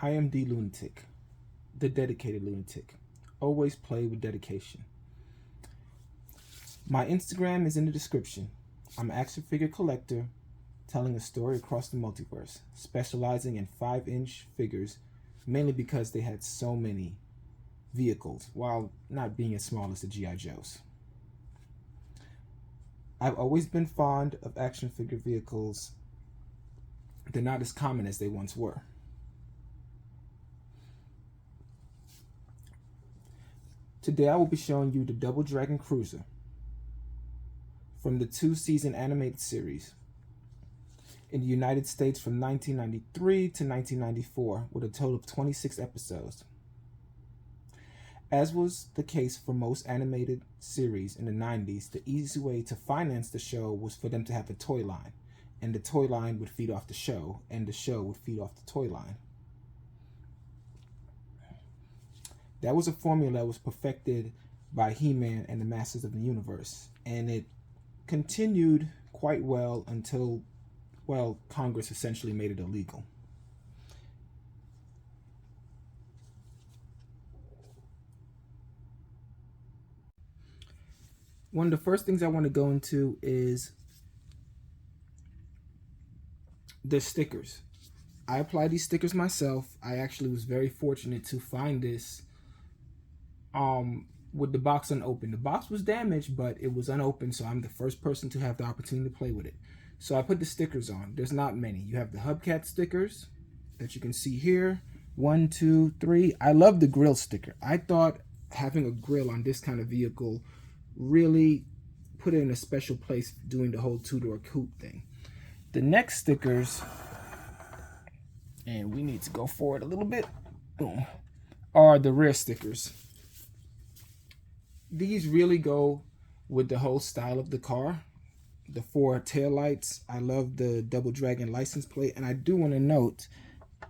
I am the lunatic, the dedicated lunatic. Always play with dedication. My Instagram is in the description. I'm an action figure collector telling a story across the multiverse, specializing in 5-inch figures, mainly because they had so many vehicles, while not being as small as the G.I. Joes. I've always been fond of action figure vehicles. They're not as common as they once were. Today I will be showing you the Double Dragon Cruiser from the 2-season animated series in the United States from 1993 to 1994 with a total of 26 episodes. As was the case for most animated series in the 90s, the easy way to finance the show was for them to have a toy line, and the toy line would feed off the show, and the show would feed off the toy line. That was a formula that was perfected by He-Man and the Masters of the Universe, and it continued quite well until, well, Congress essentially made it illegal. One of the first things I want to go into is the stickers. I applied these stickers myself. I actually was very fortunate to find this with the box unopened. The box was damaged, but it was unopened, so I'm the first person to have the opportunity to play with it. So I put the stickers on. There's not many. You have the hubcap stickers that you can see here. 1, 2, 3. I love the grill sticker. I thought having a grill on this kind of vehicle really put it in a special place doing the whole two-door coupe thing. The next stickers, and we need to go forward a little bit, boom, are the rear stickers. These really go with the whole style of the car. The 4 taillights. I love the Double Dragon license plate, and I do want to note,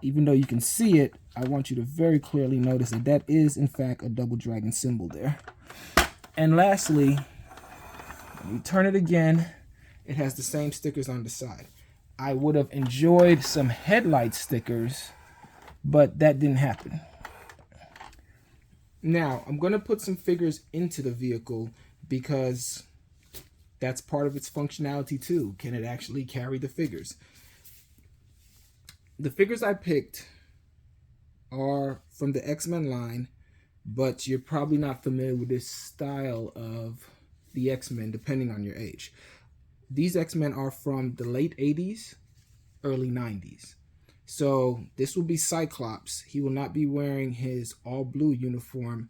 even though you can see it, I want you to very clearly notice that that is in fact a Double Dragon symbol there. And lastly, when you turn it again, it has the same stickers on the side. I would have enjoyed some headlight stickers, but that didn't happen. Now, I'm going to put some figures into the vehicle because that's part of its functionality too. Can it actually carry the figures? The figures I picked are from the X-Men line, but you're probably not familiar with this style of the X-Men depending on your age. These X-Men are from the late 80s, early 90s. So this will be Cyclops. He will not be wearing his all-blue uniform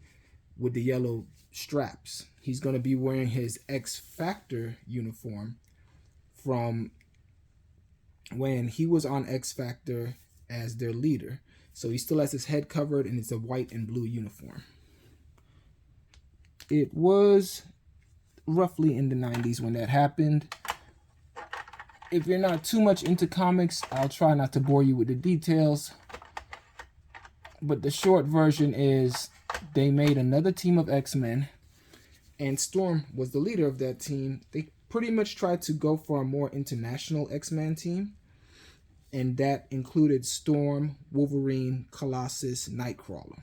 with the yellow straps. He's going to be wearing his X-Factor uniform from when he was on X-Factor as their leader. So he still has his head covered, and it's a white and blue uniform. It was roughly in the 90s when that happened. If you're not too much into comics, I'll try not to bore you with the details. But the short version is they made another team of X-Men, and Storm was the leader of that team. They pretty much tried to go for a more international X-Men team, and that included Storm, Wolverine, Colossus, Nightcrawler.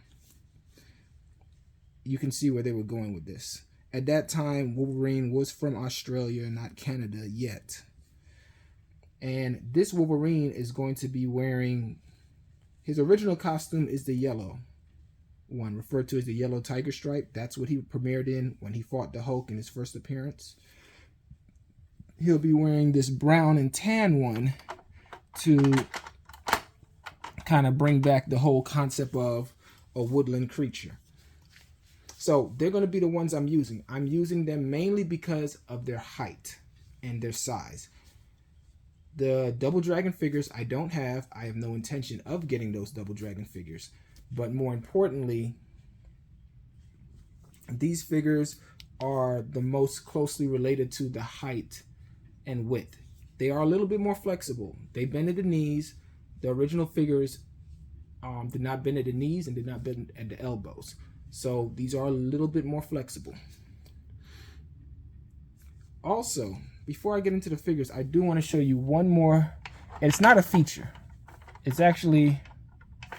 You can see where they were going with this. At that time, Wolverine was from Australia, not Canada yet. And this Wolverine is going to be wearing, his original costume is the yellow one, referred to as the yellow tiger stripe. That's what he premiered in when he fought the Hulk in his first appearance. He'll be wearing this brown and tan one to kind of bring back the whole concept of a woodland creature. So they're going to be the ones I'm using. I'm using them mainly because of their height and their size. The Double Dragon figures I don't have. I have no intention of getting those Double Dragon figures. But more importantly, these figures are the most closely related to the height and width. They are a little bit more flexible. They bend at the knees. The original figures did not bend at the knees and did not bend at the elbows. So these are a little bit more flexible. Also, before I get into the figures, I do want to show you one more. It's not a feature. It's actually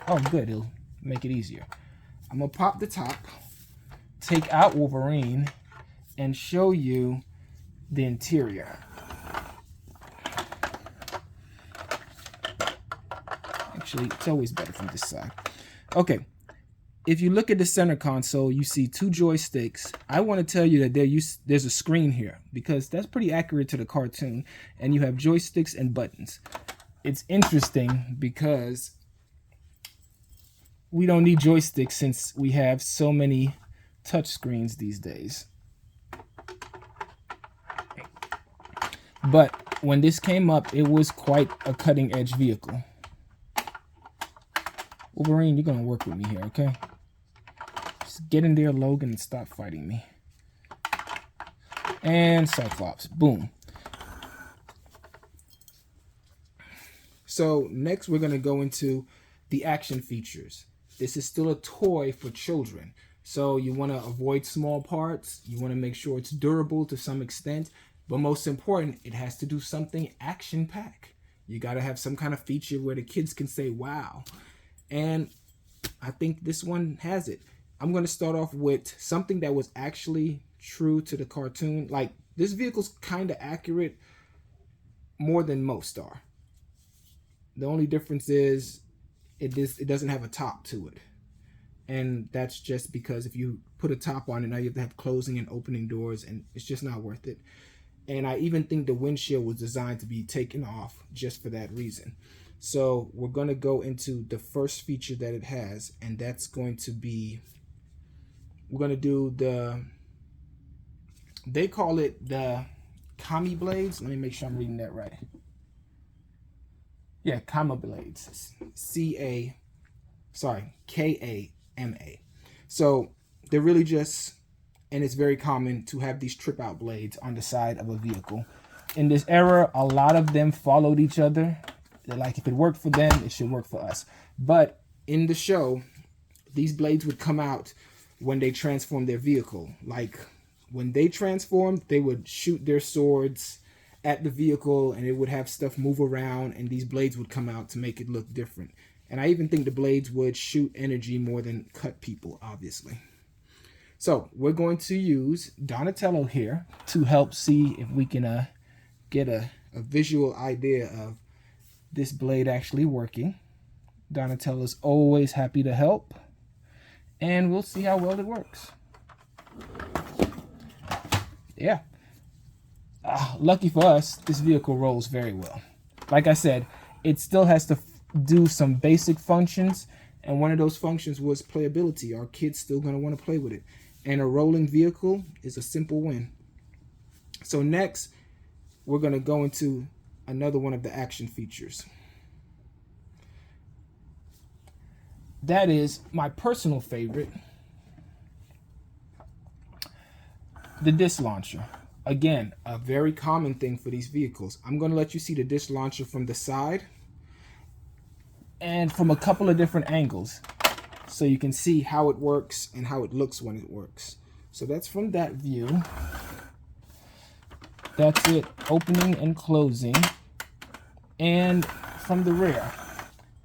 Oh, good. It'll make it easier. I'm going to pop the top, take out Wolverine, and show you the interior. Actually, it's always better from this side. Okay. If you look at the center console, you see two joysticks. I want to tell you that there's a screen here because that's pretty accurate to the cartoon. And you have joysticks and buttons. It's interesting because we don't need joysticks since we have so many touch screens these days. But when this came up, it was quite a cutting edge vehicle. Wolverine, you're going to work with me here, okay? Just get in there, Logan, and stop fighting me. And Cyclops. Boom. So next we're going to go into the action features. This is still a toy for children. So you want to avoid small parts. You want to make sure it's durable to some extent. But most important, it has to do something action-packed. You got to have some kind of feature where the kids can say, wow. And I think this one has it. I'm going to start off with something that was actually true to the cartoon. Like, this vehicle's kind of accurate more than most are. The only difference is it doesn't have a top to it. And that's just because if you put a top on it, now you have to have closing and opening doors, and it's just not worth it. And I even think the windshield was designed to be taken off just for that reason. So we're going to go into the first feature that it has, and that's going to be, we're going to do they call it the Kami blades. Let me make sure I'm reading that right. Yeah, Kami blades. K-A-M-A. So they're really just, and it's very common to have these trip out blades on the side of a vehicle. In this era, a lot of them followed each other. They're like, if it worked for them, it should work for us. But in the show, these blades would come out when they transformed their vehicle. Like, when they transformed, they would shoot their swords at the vehicle, and it would have stuff move around, and these blades would come out to make it look different. And I even think the blades would shoot energy more than cut people, obviously. So we're going to use Donatello here to help see if we can get a visual idea of this blade actually working. Donatello's always happy to help, and we'll see how well it works. Yeah. Lucky for us, this vehicle rolls very well. Like I said, it still has to do some basic functions, and one of those functions was playability. Our kids still going to want to play with it. And a rolling vehicle is a simple win. So next, we're going to go into another one of the action features. That is my personal favorite, the disc launcher. Again, a very common thing for these vehicles. I'm going to let you see the disc launcher from the side and from a couple of different angles, so you can see how it works and how it looks when it works. So that's from that view. That's it, opening and closing. And from the rear.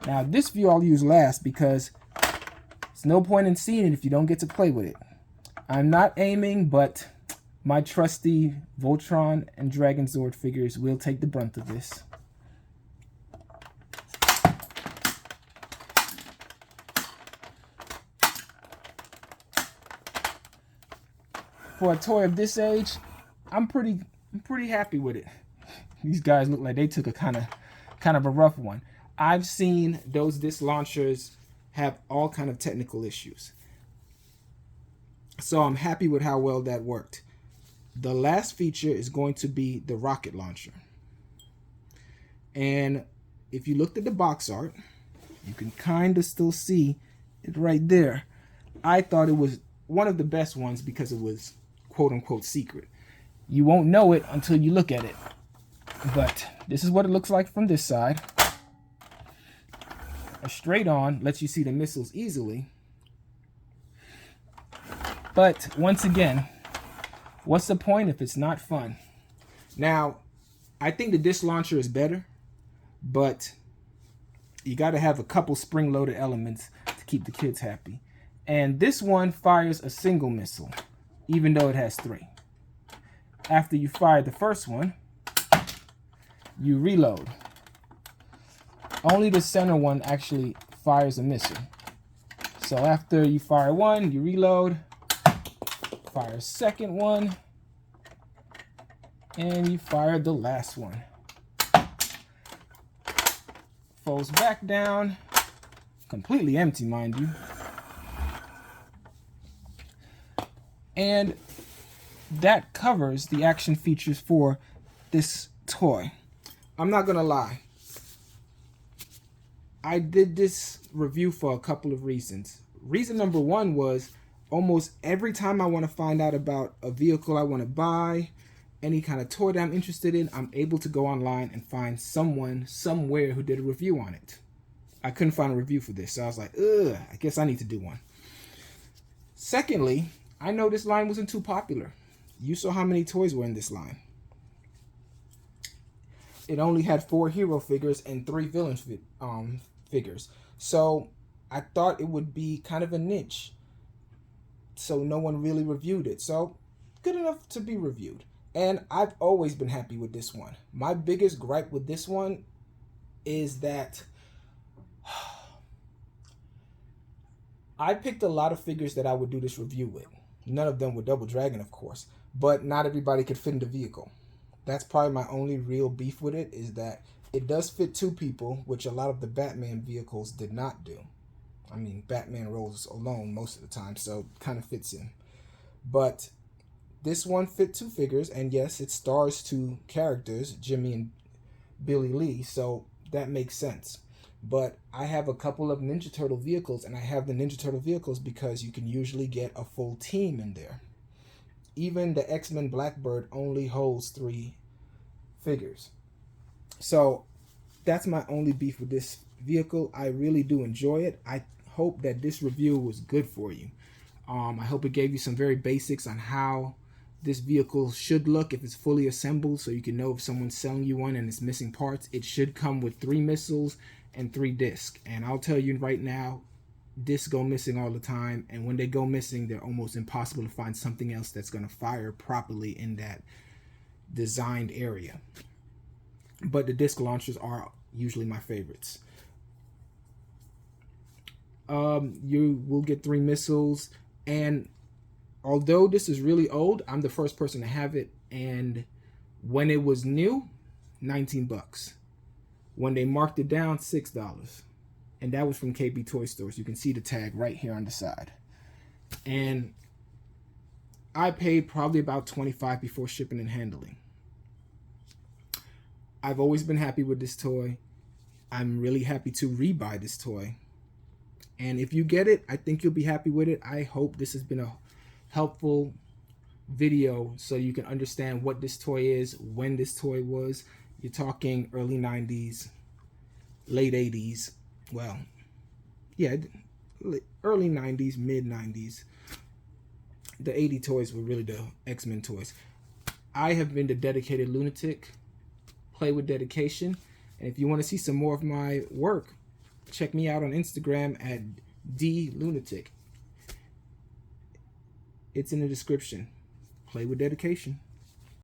Now this view I'll use last because there's no point in seeing it if you don't get to play with it. I'm not aiming, but my trusty Voltron and Dragon Zord figures will take the brunt of this. For a toy of this age, I'm pretty happy with it. These guys look like they took a kind of a rough one. I've seen those disc launchers have all kind of technical issues. So I'm happy with how well that worked. The last feature is going to be the rocket launcher. And if you looked at the box art, you can kind of still see it right there. I thought it was one of the best ones because it was quote-unquote secret. You won't know it until you look at it. But this is what it looks like from this side. A straight on lets you see the missiles easily. But once again, what's the point if it's not fun? Now, I think the disc launcher is better, but You got to have a couple spring-loaded elements to keep the kids happy. And this one fires a single missile, even though it has 3. After you fire the first one, you reload. Only the center one actually fires a missile. So after you fire one, you reload, fire a second one, and you fire the last one. Folds back down, completely empty, mind you. And that covers the action features for this toy. I'm not gonna lie, I did this review for a couple of reasons. Reason number one was almost every time I want to find out about a vehicle I want to buy, any kind of toy that I'm interested in, I'm able to go online and find someone somewhere who did a review on it. I couldn't find a review for this, so I was like, ugh, I guess I need to do one. Secondly, I know this line wasn't too popular. You saw how many toys were in this line. It only had 4 hero figures and 3 villain figures. So I thought it would be kind of a niche. So no one really reviewed it. So good enough to be reviewed. And I've always been happy with this one. My biggest gripe with this one is that I picked a lot of figures that I would do this review with. None of them were Double Dragon, of course. But not everybody could fit in the vehicle. That's probably my only real beef with it, is that it does fit 2 people, which a lot of the Batman vehicles did not do. I mean, Batman rolls alone most of the time, so it kind of fits in. But this one fit 2 figures, and yes, it stars 2 characters, Jimmy and Billy Lee, so that makes sense. But I have a couple of Ninja Turtle vehicles, and I have the Ninja Turtle vehicles because you can usually get a full team in there. Even the X-Men Blackbird only holds 3 figures. So that's my only beef with this vehicle. I really do enjoy it. I hope that this review was good for you. I hope it gave you some very basics on how this vehicle should look if it's fully assembled, so you can know if someone's selling you one and it's missing parts. It should come with 3 missiles and 3 discs. And I'll tell you right now, discs go missing all the time, and when they go missing, they're almost impossible to find something else that's going to fire properly in that designed area. But the disc launchers are usually my favorites. You will get 3 missiles, and although this is really old, I'm the first person to have it, and when it was new, $19. When they marked it down, $6. And that was from KB Toy Stores. You can see the tag right here on the side. And I paid probably about $25 before shipping and handling. I've always been happy with this toy. I'm really happy to rebuy this toy. And if you get it, I think you'll be happy with it. I hope this has been a helpful video so you can understand what this toy is, when this toy was. You're talking early 90s, late 80s. Well, yeah, early 90s, mid 90s. The 80 toys were really the X-Men toys. I have been the dedicated lunatic. Play with dedication. And if you want to see some more of my work, check me out on Instagram at dlunatic. It's in the description. Play with dedication.